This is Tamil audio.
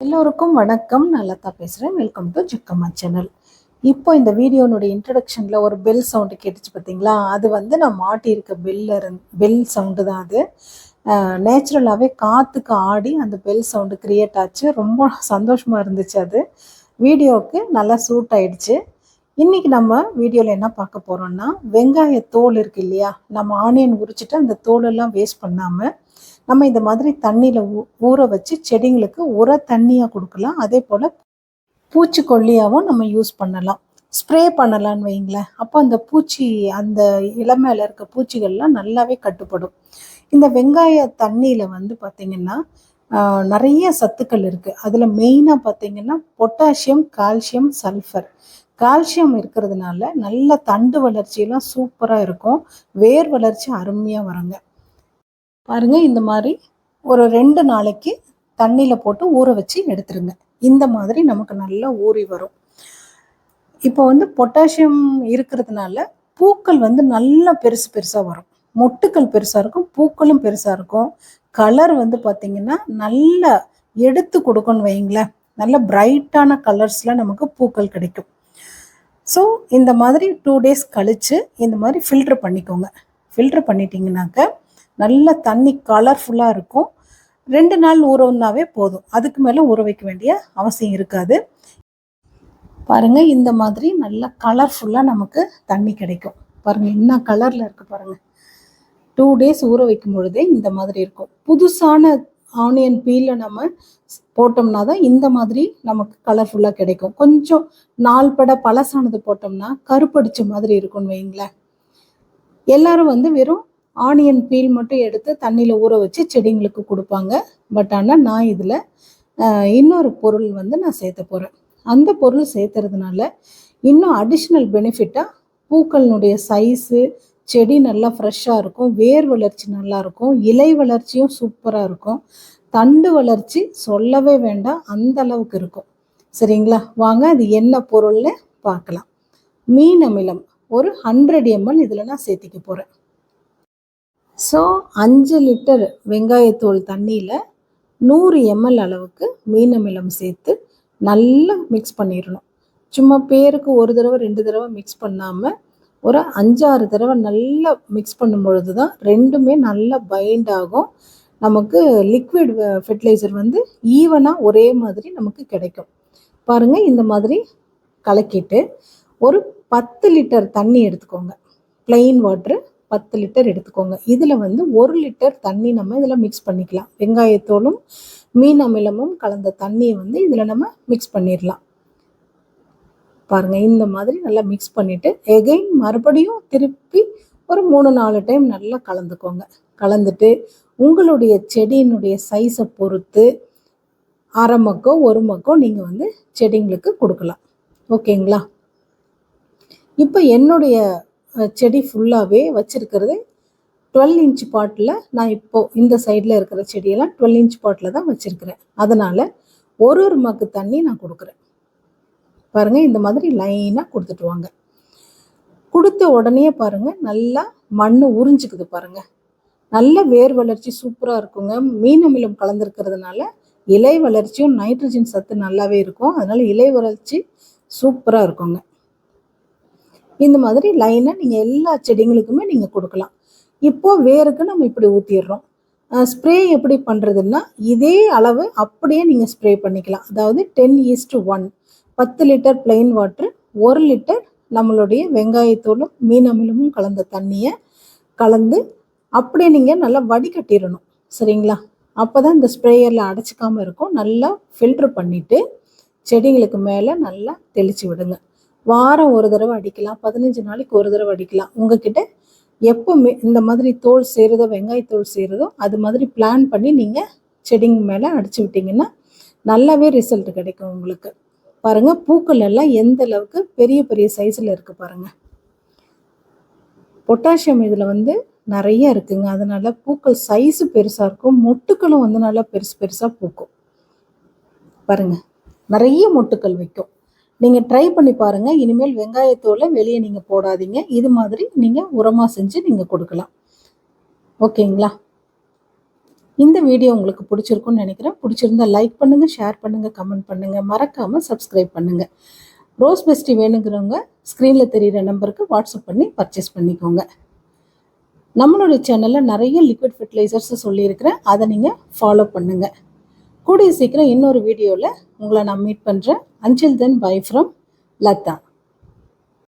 எல்லோருக்கும் வணக்கம். நல்லதா பேசுகிறேன். Welcome to Jakkamma channel. இப்போ இந்த வீடியோனுடைய இன்ட்ரடக்ஷனில் ஒரு பெல் சவுண்டு கேட்டுச்சு பார்த்தீங்களா? அது நான் மாட்டியிருக்க பெல் சவுண்டு தான் அது. நேச்சுரலாகவே காற்றுக்கு ஆடி அந்த பெல் சவுண்டு க்ரியேட் ஆச்சு. ரொம்ப சந்தோஷமாக இருந்துச்சு. அது வீடியோவுக்கு நல்லா சூட் ஆயிடுச்சு. இன்றைக்கி நம்ம வீடியோவில் என்ன பார்க்க போகிறோம்னா, வெங்காய தோல் இருக்குது இல்லையா? நம்ம ஆனியன் உரிச்சிட்டு அந்த தோலெல்லாம் வேஸ்ட் பண்ணாமல் நம்ம இந்த மாதிரி தண்ணியில் ஊற வச்சு செடிங்களுக்கு உர தண்ணியாக கொடுக்கலாம். அதே போல் பூச்சிக்கொல்லியாகவும் நம்ம யூஸ் பண்ணலாம். ஸ்ப்ரே பண்ணலான்னு வைங்களேன். அப்போ அந்த பூச்சி அந்த இளமையில் இருக்க பூச்சிகள்லாம் நல்லாவே கட்டுப்படும். இந்த வெங்காய தண்ணியில் பார்த்திங்கன்னா நிறைய சத்துக்கள் இருக்குது. அதில் மெயினாக பார்த்திங்கன்னா பொட்டாசியம், கால்சியம், சல்ஃபர். கால்சியம் இருக்கிறதுனால நல்ல தண்டு வளர்ச்சியெல்லாம் சூப்பராக இருக்கும். வேர் வளர்ச்சி அருமையாக வருங்க. பாருங்கள், இந்த மாதிரி ஒரு 2 நாளைக்கு தண்ணியில் போட்டு ஊற வச்சு எடுத்துருங்க. இந்த மாதிரி நமக்கு நல்லா ஊறி வரும். இப்போ பொட்டாசியம் இருக்கிறதுனால பூக்கள் நல்லா பெருசு பெருசாக வரும். மொட்டுக்கள் பெருசாக இருக்கும், பூக்களும் பெருசாக இருக்கும். கலர் பார்த்திங்கன்னா நல்லா எடுத்து கொடுக்கணும்னு வைங்களேன். நல்ல பிரைட்டான கலர்ஸில் நமக்கு பூக்கள் கிடைக்கும். ஸோ இந்த மாதிரி 2 days கழித்து இந்த மாதிரி ஃபில்ட்ரு பண்ணிக்கோங்க. ஃபில்ட்ரு பண்ணிட்டீங்கன்னாக்க நல்ல தண்ணி கலர்ஃபுல்லாக இருக்கும். 2 நாள் ஊறவுனாவே போதும். அதுக்கு மேலே ஊற வைக்க வேண்டிய அவசியம் இருக்காது. பாருங்கள், இந்த மாதிரி நல்ல கலர்ஃபுல்லாக நமக்கு தண்ணி கிடைக்கும். பாருங்கள், என்ன கலரில் இருக்குது பாருங்கள். 2 days ஊற வைக்கும் பொழுதே இந்த மாதிரி இருக்கும். புதுசான ஆனியன் பீலை நம்ம போட்டோம்னா தான் இந்த மாதிரி நமக்கு கலர்ஃபுல்லாக கிடைக்கும். கொஞ்சம் நாள்பட பழசானது போட்டோம்னா கருப்படிச்ச மாதிரி இருக்கும்னு வைங்களேன். எல்லாரும் வெறும் ஆனியன் பீல் மட்டும் எடுத்து தண்ணியில் ஊற வச்சு செடிங்களுக்கு கொடுப்பாங்க. பட் ஆனால் நான் இதில் இன்னொரு பொருள் நான் சேர்த்த போகிறேன். அந்த பொருள் சேர்த்துறதுனால இன்னும் அடிஷ்னல் பெனிஃபிட்டாக பூக்களினுடைய சைஸு, செடி நல்லா ஃப்ரெஷ்ஷாக இருக்கும், வேர் வளர்ச்சி நல்லாயிருக்கும், இலை வளர்ச்சியும் சூப்பராக இருக்கும், தண்டு வளர்ச்சி சொல்லவே வேண்டாம், அந்த அளவுக்கு இருக்கும். சரிங்களா? வாங்க அது என்ன பொருள்னு பார்க்கலாம். மீன் அமிலம் ஒரு 100 ml இதில் நான் சேர்த்திக்க போகிறேன். ஸோ 5 லிட்டர் வெங்காயத்தோல் தண்ணியில் 100 ml அளவுக்கு மீன் அமிலம் சேர்த்து நல்லா மிக்ஸ் பண்ணிடணும். சும்மா பேருக்கு ஒரு தடவை 2 தடவை மிக்ஸ் பண்ணாமல் ஒரு 5-6 தடவை நல்லா மிக்ஸ் பண்ணும் பொழுது தான் ரெண்டுமே நல்லா பைண்ட் ஆகும். நமக்கு லிக்விட் ஃபெர்டிலைசர் ஈவனாக ஒரே மாதிரி நமக்கு கிடைக்கும். பாருங்கள், இந்த மாதிரி கலக்கிட்டு ஒரு 10 லிட்டர் தண்ணி எடுத்துக்கோங்க. ப்ளெயின் வாட்ரு 10 லிட்டர் எடுத்துக்கோங்க. இதில் 1 லிட்டர் தண்ணி நம்ம இதில் மிக்ஸ் பண்ணிக்கலாம். வெங்காயத்தோலும் மீன் அமிலமும் கலந்த தண்ணியை இதில் நம்ம மிக்ஸ் பண்ணிடலாம். பாருங்கள், இந்த மாதிரி நல்லா மிக்ஸ் பண்ணிவிட்டு எகைன் மறுபடியும் திருப்பி ஒரு 3-4 டைம் நல்லா கலந்துக்கோங்க. கலந்துட்டு உங்களுடைய செடியினுடைய சைஸை பொறுத்து 1/2 மக்கோ 1 மக்கோ நீங்கள் செடிங்களுக்கு கொடுக்கலாம். ஓகேங்களா? இப்போ என்னுடைய செடி ஃபுல்லாகவே வச்சுருக்கிறது 12 inch பாட்டில். நான் இப்போது இந்த சைடில் இருக்கிற செடியெல்லாம் 12 inch பாட்டில் தான் வச்சுருக்கிறேன். அதனால் ஒரு மக்கு தண்ணி நான் கொடுக்குறேன். பாருங்கள், இந்த மாதிரி லைனாக கொடுத்துட்டு வாங்க. கொடுத்த உடனே பாருங்கள் நல்லா மண் உறிஞ்சிக்குது. பாருங்கள், நல்ல வேர் வளர்ச்சி சூப்பராக இருக்குங்க. மீன் அமிலம் கலந்துருக்கிறதுனால இலை வளர்ச்சியும் நைட்ரஜன் சத்து நல்லாவே இருக்கும். அதனால் இலை வளர்ச்சி சூப்பராக இருக்குங்க. இந்த மாதிரி லைனாக நீங்கள் எல்லா செடிங்களுக்குமே நீங்கள் கொடுக்கலாம். இப்போது வேருக்கு நம்ம இப்படி ஊற்றிடுறோம். ஸ்ப்ரே எப்படி பண்ணுறதுன்னா, இதே அளவு அப்படியே நீங்கள் ஸ்ப்ரே பண்ணிக்கலாம். அதாவது 10:1 10 லிட்டர் ப்ளெயின் வாட்ரு, 1 லிட்டர் நம்மளுடைய வெங்காயத்தோலும் மீன் அமிலமும் கலந்த தண்ணியை கலந்து அப்படியே நீங்கள் நல்லா வடிகட்டிடணும். சரிங்களா? அப்போ தான் இந்த ஸ்ப்ரேயரில் அடைச்சிக்காமல் இருக்கும். நல்லா ஃபில்ட்ரு பண்ணிவிட்டு செடிங்களுக்கு மேலே நல்லா தெளித்து விடுங்க. வாரம் ஒரு தடவை அடிக்கலாம், 15 நாளைக்கு ஒரு தடவை அடிக்கலாம். உங்ககிட்ட எப்போ இந்த மாதிரி தோல் சேருதோ, வெங்காயத்தோல் சேருதோ, அது மாதிரி பிளான் பண்ணி நீங்கள் செடிங்க மேலே அடித்து விட்டிங்கன்னா நல்லாவே ரிசல்ட் கிடைக்கும் உங்களுக்கு. பாருங்கள், பூக்கள் எல்லாம் எந்த அளவுக்கு பெரிய பெரிய சைஸில் இருக்குது பாருங்கள். பொட்டாசியம் இதில் நிறைய இருக்குங்க. அதனால் பூக்கள் சைஸு பெருசாக இருக்கும், மொட்டுக்களும் நல்லா பெருசு பெருசாக பூக்கும். பாருங்கள், நிறைய மொட்டுக்கள் வைக்கும். நீங்கள் ட்ரை பண்ணி பாருங்கள். இனிமேல் வெங்காயத்தோலை வெளியே நீங்கள் போடாதீங்க. இது மாதிரி நீங்கள் உரமாக செஞ்சு நீங்கள் கொடுக்கலாம். ஓகேங்களா? இந்த வீடியோ உங்களுக்கு பிடிச்சிருக்குன்னு நினைக்கிறேன். பிடிச்சிருந்தா லைக் பண்ணுங்கள், ஷேர் பண்ணுங்கள், கமெண்ட் பண்ணுங்கள், மறக்காமல் சப்ஸ்கிரைப் பண்ணுங்கள். ரோஸ் பெஸ்டி வேணுங்கிறவங்க ஸ்க்ரீனில் தெரிகிற நம்பருக்கு வாட்ஸ்அப் பண்ணி பர்ச்சேஸ் பண்ணிக்கோங்க. நம்மளுடைய சேனலில் நிறைய லிக்விட் ஃபெர்டிலைசர்ஸ் சொல்லியிருக்கிறேன், அதை நீங்கள் ஃபாலோ பண்ணுங்கள். கூடிய சீக்கிரம் இன்னொரு வீடியோவில் உங்களை நான் மீட் பண்ணுறேன். Until then bye from Latha.